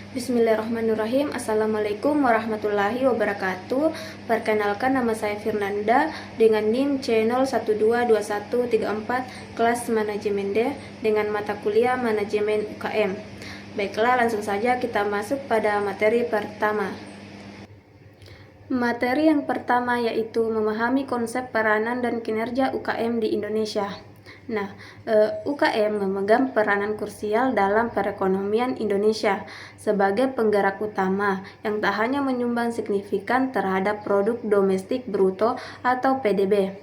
Bismillahirrahmanirrahim. Assalamualaikum warahmatullahi wabarakatuh. Perkenalkan, nama saya Firnanda dengan NIM channel 122134 kelas manajemen D dengan mata kuliah manajemen UKM. Baiklah, langsung saja kita masuk pada materi pertama. Materi yang pertama yaitu memahami konsep peranan dan kinerja UKM di Indonesia. Nah, UKM memegang peranan krusial dalam perekonomian Indonesia sebagai penggerak utama yang tak hanya menyumbang signifikan terhadap produk domestik bruto atau PDB.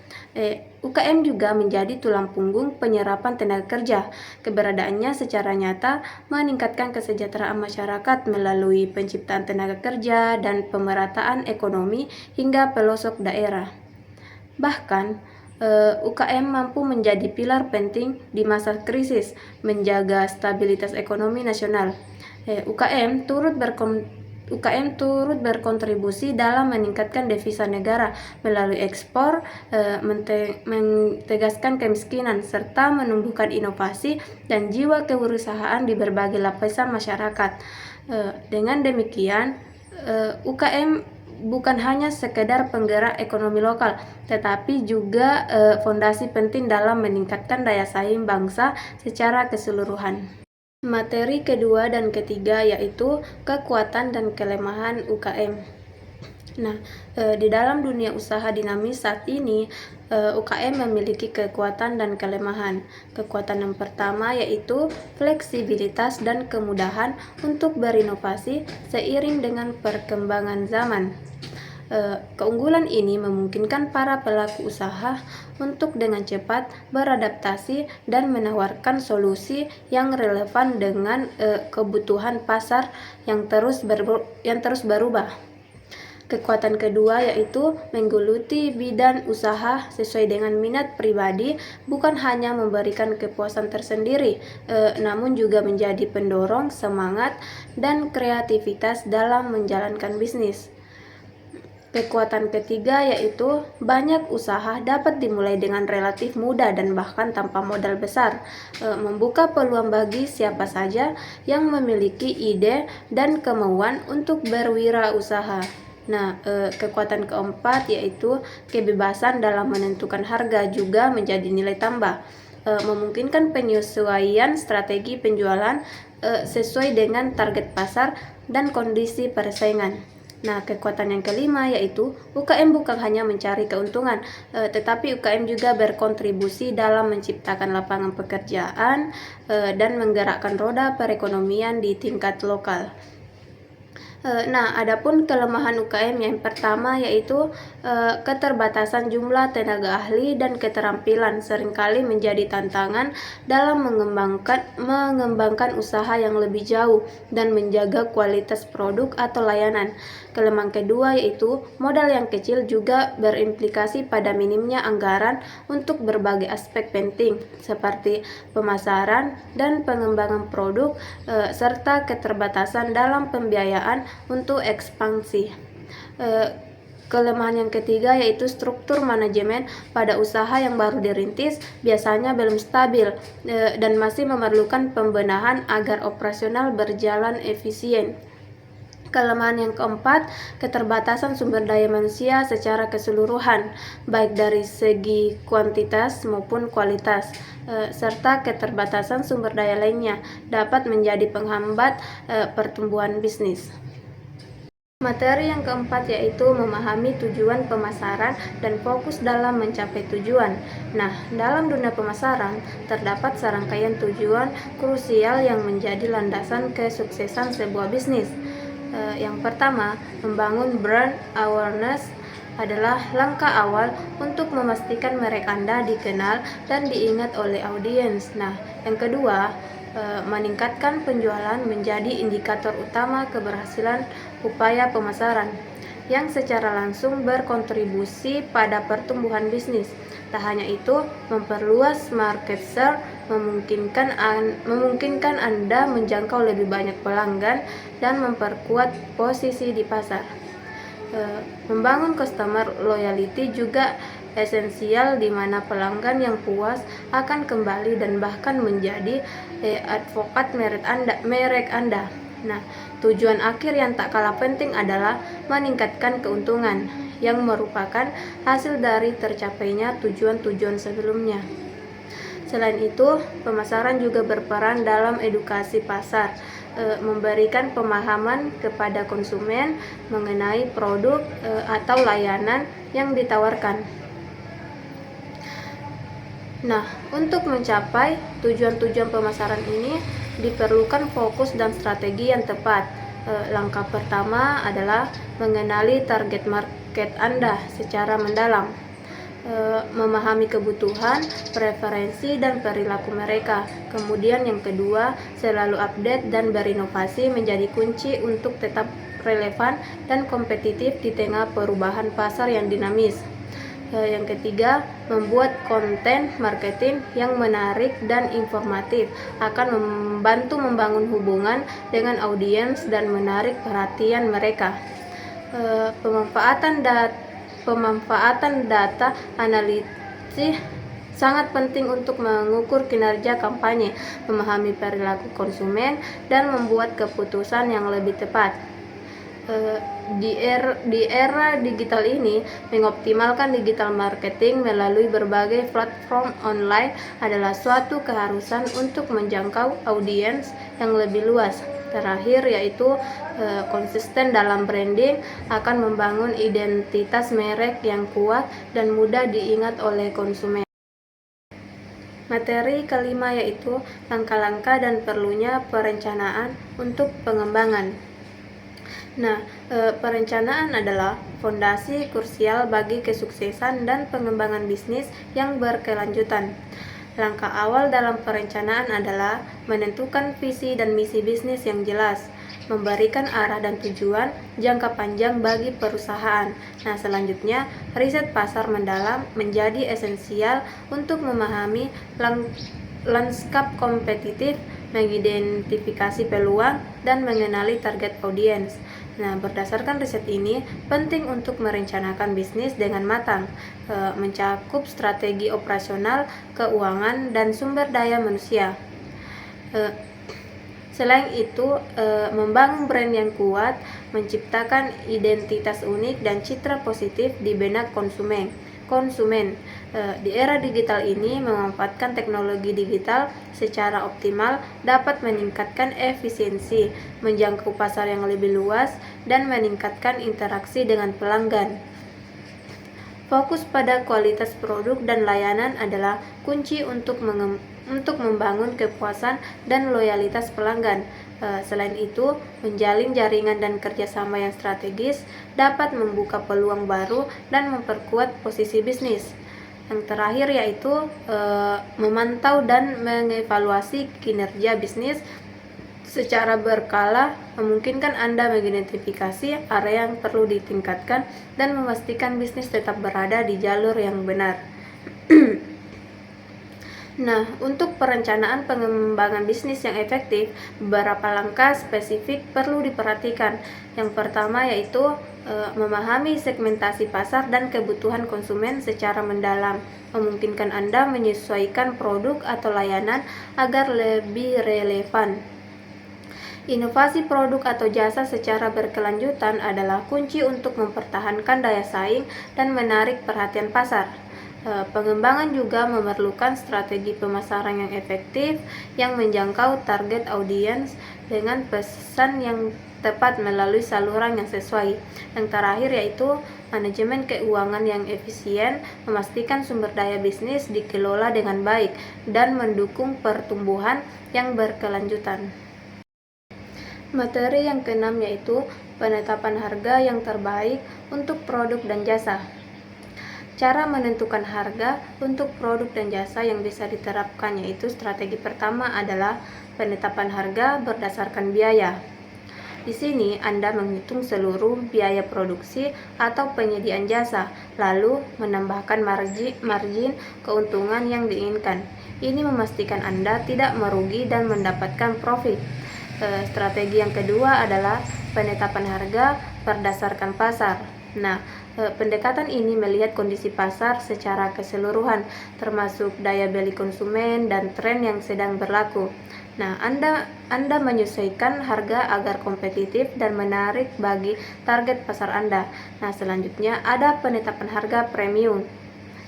UKM juga menjadi tulang punggung penyerapan tenaga kerja. Keberadaannya secara nyata meningkatkan kesejahteraan masyarakat melalui penciptaan tenaga kerja dan pemerataan ekonomi hingga pelosok daerah. Bahkan, UKM mampu menjadi pilar penting di masa krisis, menjaga stabilitas ekonomi nasional. UKM turut berkontribusi dalam meningkatkan devisa negara melalui ekspor, mentegaskan kemiskinan, serta menumbuhkan inovasi dan jiwa kewirausahaan di berbagai lapisan masyarakat. Dengan demikian, UKM bukan hanya sekedar penggerak ekonomi lokal, tetapi juga fondasi penting dalam meningkatkan daya saing bangsa secara keseluruhan. Materi kedua dan ketiga yaitu kekuatan dan kelemahan UKM. Nah, di dalam dunia usaha dinamis saat ini, UKM memiliki kekuatan dan kelemahan. Kekuatan yang pertama yaitu fleksibilitas dan kemudahan untuk berinovasi seiring dengan perkembangan zaman. Keunggulan ini memungkinkan para pelaku usaha untuk dengan cepat beradaptasi dan menawarkan solusi yang relevan dengan kebutuhan pasar yang terus berubah. Kekuatan kedua yaitu menggeluti bidang usaha sesuai dengan minat pribadi, bukan hanya memberikan kepuasan tersendiri, namun juga menjadi pendorong semangat dan kreativitas dalam menjalankan bisnis. Kekuatan ketiga yaitu banyak usaha dapat dimulai dengan relatif mudah dan bahkan tanpa modal besar, membuka peluang bagi siapa saja yang memiliki ide dan kemauan untuk berwirausaha. Nah, kekuatan keempat yaitu kebebasan dalam menentukan harga juga menjadi nilai tambah, memungkinkan penyesuaian strategi penjualan sesuai dengan target pasar dan kondisi persaingan. Nah, kekuatan yang kelima yaitu UKM bukan hanya mencari keuntungan, tetapi UKM juga berkontribusi dalam menciptakan lapangan pekerjaan dan menggerakkan roda perekonomian di tingkat lokal. Nah, adapun kelemahan UKM yang pertama yaitu keterbatasan jumlah tenaga ahli dan keterampilan seringkali menjadi tantangan dalam mengembangkan usaha yang lebih jauh dan menjaga kualitas produk atau layanan. Kelemahan kedua yaitu modal yang kecil juga berimplikasi pada minimnya anggaran untuk berbagai aspek penting seperti pemasaran dan pengembangan produk, serta keterbatasan dalam pembiayaan untuk ekspansi. Kelemahan yang ketiga yaitu struktur manajemen pada usaha yang baru dirintis biasanya belum stabil dan masih memerlukan pembenahan agar operasional berjalan efisien. Kelemahan yang keempat, keterbatasan sumber daya manusia secara keseluruhan, baik dari segi kuantitas maupun kualitas, serta keterbatasan sumber daya lainnya dapat menjadi penghambat pertumbuhan bisnis. Materi yang keempat yaitu memahami tujuan pemasaran dan fokus dalam mencapai tujuan. Nah, dalam dunia pemasaran terdapat serangkaian tujuan krusial yang menjadi landasan kesuksesan sebuah bisnis. Yang pertama, membangun brand awareness adalah langkah awal untuk memastikan merek Anda dikenal dan diingat oleh audiens. Nah, yang kedua, meningkatkan penjualan menjadi indikator utama keberhasilan upaya pemasaran yang secara langsung berkontribusi pada pertumbuhan bisnis. Tak hanya itu, memperluas market share memungkinkan Anda menjangkau lebih banyak pelanggan dan memperkuat posisi di pasar. Membangun customer loyalty juga esensial, di mana pelanggan yang puas akan kembali dan bahkan menjadi advokat merek Anda. Nah, tujuan akhir yang tak kalah penting adalah meningkatkan keuntungan, yang merupakan hasil dari tercapainya tujuan-tujuan sebelumnya. Selain itu, pemasaran juga berperan dalam edukasi pasar, memberikan pemahaman kepada konsumen mengenai produk atau layanan yang ditawarkan. Nah, untuk mencapai tujuan-tujuan pemasaran ini diperlukan fokus dan strategi yang tepat. Langkah pertama adalah mengenali target market Anda secara mendalam, memahami kebutuhan, preferensi, dan perilaku mereka. Kemudian yang kedua, selalu update dan berinovasi menjadi kunci untuk tetap relevan dan kompetitif di tengah perubahan pasar yang dinamis. Yang ketiga, membuat konten marketing yang menarik dan informatif akan membantu membangun hubungan dengan audiens dan menarik perhatian mereka. Pemanfaatan data analisis sangat penting untuk mengukur kinerja kampanye, memahami perilaku konsumen, dan membuat keputusan yang lebih tepat. Di era digital ini, mengoptimalkan digital marketing melalui berbagai platform online adalah suatu keharusan untuk menjangkau audiens yang lebih luas. Terakhir yaitu konsisten dalam branding akan membangun identitas merek yang kuat dan mudah diingat oleh konsumen. Materi kelima yaitu langkah-langkah dan perlunya perencanaan untuk pengembangan. Nah, perencanaan adalah fondasi krusial bagi kesuksesan dan pengembangan bisnis yang berkelanjutan. Langkah awal dalam perencanaan adalah menentukan visi dan misi bisnis yang jelas, memberikan arah dan tujuan jangka panjang bagi perusahaan. Nah, selanjutnya, riset pasar mendalam menjadi esensial untuk memahami lanskap kompetitif, mengidentifikasi peluang, dan mengenali target audiens. Nah, berdasarkan riset ini, penting untuk merencanakan bisnis dengan matang, mencakup strategi operasional, keuangan, dan sumber daya manusia. Selain itu, membangun brand yang kuat, menciptakan identitas unik dan citra positif di benak konsumen. Di era digital ini, memanfaatkan teknologi digital secara optimal dapat meningkatkan efisiensi, menjangkau pasar yang lebih luas, dan meningkatkan interaksi dengan pelanggan. Fokus pada kualitas produk dan layanan adalah kunci untuk membangun kepuasan dan loyalitas pelanggan. Selain itu, menjalin jaringan dan kerjasama yang strategis dapat membuka peluang baru dan memperkuat posisi bisnis. Yang terakhir yaitu memantau dan mengevaluasi kinerja bisnis secara berkala memungkinkan Anda mengidentifikasi area yang perlu ditingkatkan dan memastikan bisnis tetap berada di jalur yang benar. Nah, untuk perencanaan pengembangan bisnis yang efektif, beberapa langkah spesifik perlu diperhatikan. Yang pertama yaitu memahami segmentasi pasar dan kebutuhan konsumen secara mendalam, memungkinkan Anda menyesuaikan produk atau layanan agar lebih relevan. Inovasi produk atau jasa secara berkelanjutan adalah kunci untuk mempertahankan daya saing dan menarik perhatian pasar. Pengembangan juga memerlukan strategi pemasaran yang efektif yang menjangkau target audiens dengan pesan yang tepat melalui saluran yang sesuai. Yang terakhir yaitu manajemen keuangan yang efisien, memastikan sumber daya bisnis dikelola dengan baik dan mendukung pertumbuhan yang berkelanjutan. Materi yang keenam yaitu penetapan harga yang terbaik untuk produk dan jasa. Cara menentukan harga untuk produk dan jasa yang bisa diterapkan yaitu strategi pertama adalah penetapan harga berdasarkan biaya. Di sini Anda menghitung seluruh biaya produksi atau penyediaan jasa, lalu menambahkan margin keuntungan yang diinginkan. Ini memastikan Anda tidak merugi dan mendapatkan profit. Strategi yang kedua adalah penetapan harga berdasarkan pasar. Nah, pendekatan ini melihat kondisi pasar secara keseluruhan, termasuk daya beli konsumen dan tren yang sedang berlaku. Nah, Anda menyesuaikan harga agar kompetitif dan menarik bagi target pasar Anda. Nah, selanjutnya ada penetapan harga premium.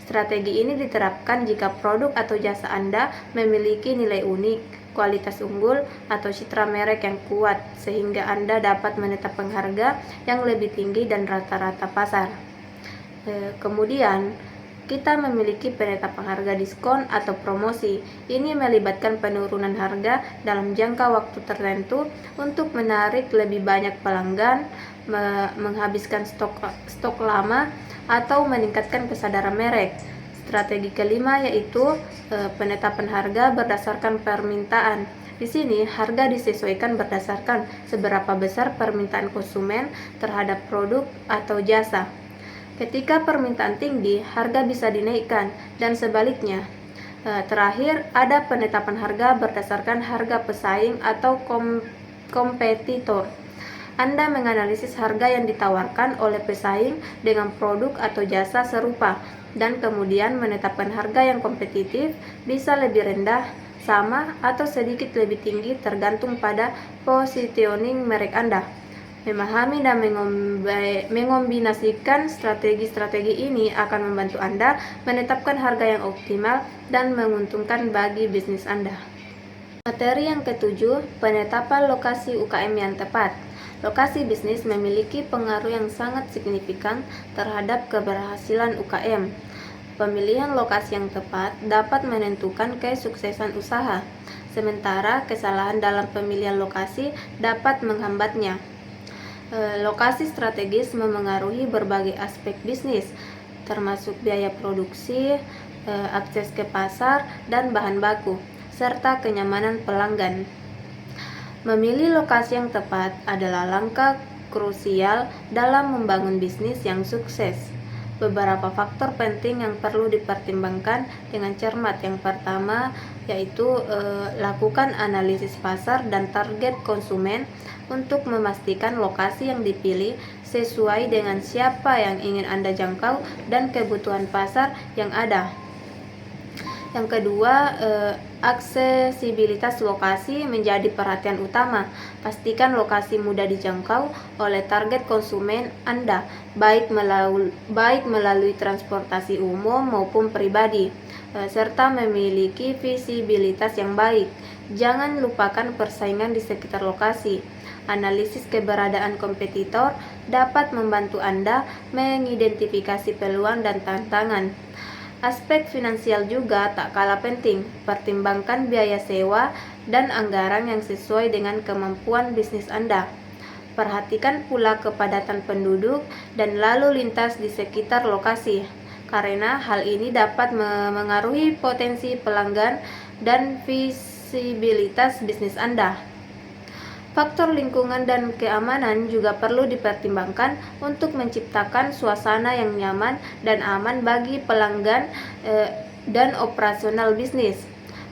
Strategi ini diterapkan jika produk atau jasa Anda memiliki nilai unik, kualitas unggul, atau citra merek yang kuat, sehingga Anda dapat menetapkan harga yang lebih tinggi dan rata-rata pasar. Kemudian, kita memiliki penetapan harga diskon atau promosi. Ini melibatkan penurunan harga dalam jangka waktu tertentu untuk menarik lebih banyak pelanggan, menghabiskan stok lama, atau meningkatkan kesadaran merek. Strategi kelima yaitu penetapan harga berdasarkan permintaan. Di sini, harga disesuaikan berdasarkan seberapa besar permintaan konsumen terhadap produk atau jasa. Ketika permintaan tinggi, harga bisa dinaikkan, dan sebaliknya. Terakhir, ada penetapan harga berdasarkan harga pesaing atau kompetitor. Anda menganalisis harga yang ditawarkan oleh pesaing dengan produk atau jasa serupa, dan kemudian menetapkan harga yang kompetitif, bisa lebih rendah, sama, atau sedikit lebih tinggi tergantung pada positioning merek Anda. Memahami dan mengombinasikan strategi-strategi ini akan membantu Anda menetapkan harga yang optimal dan menguntungkan bagi bisnis Anda. Materi yang ketujuh, penetapan lokasi UKM yang tepat. Lokasi bisnis memiliki pengaruh yang sangat signifikan terhadap keberhasilan UKM. Pemilihan lokasi yang tepat dapat menentukan kesuksesan usaha, sementara kesalahan dalam pemilihan lokasi dapat menghambatnya. Lokasi strategis memengaruhi berbagai aspek bisnis, termasuk biaya produksi, akses ke pasar dan bahan baku, serta kenyamanan pelanggan. Memilih lokasi yang tepat adalah langkah krusial dalam membangun bisnis yang sukses. Beberapa faktor penting yang perlu dipertimbangkan dengan cermat. Yang pertama yaitu lakukan analisis pasar dan target konsumen untuk memastikan lokasi yang dipilih sesuai dengan siapa yang ingin Anda jangkau dan kebutuhan pasar yang ada. Yang kedua, aksesibilitas lokasi menjadi perhatian utama. Pastikan lokasi mudah dijangkau oleh target konsumen Anda, baik melalui transportasi umum maupun pribadi, serta memiliki visibilitas yang baik. Jangan lupakan persaingan di sekitar lokasi. Analisis keberadaan kompetitor dapat membantu Anda mengidentifikasi peluang dan tantangan. Aspek finansial juga tak kalah penting. Pertimbangkan biaya sewa dan anggaran yang sesuai dengan kemampuan bisnis Anda. Perhatikan pula kepadatan penduduk dan lalu lintas di sekitar lokasi, karena hal ini dapat mengaruhi potensi pelanggan dan visibilitas bisnis Anda. Faktor lingkungan dan keamanan juga perlu dipertimbangkan untuk menciptakan suasana yang nyaman dan aman bagi pelanggan dan operasional bisnis.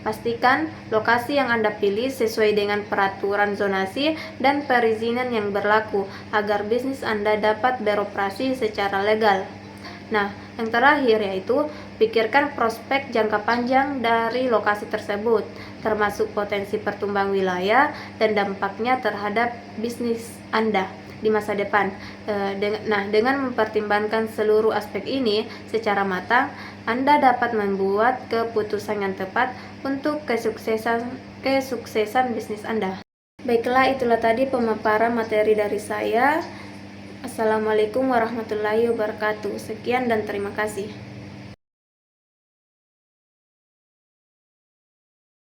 Pastikan lokasi yang Anda pilih sesuai dengan peraturan zonasi dan perizinan yang berlaku agar bisnis Anda dapat beroperasi secara legal. Nah, yang terakhir yaitu pikirkan prospek jangka panjang dari lokasi tersebut, termasuk potensi pertumbuhan wilayah dan dampaknya terhadap bisnis Anda di masa depan. Dengan mempertimbangkan seluruh aspek ini secara matang, Anda dapat membuat keputusan yang tepat untuk kesuksesan bisnis Anda. Baiklah, itulah tadi pemaparan materi dari saya. Assalamualaikum warahmatullahi wabarakatuh. Sekian dan terima kasih.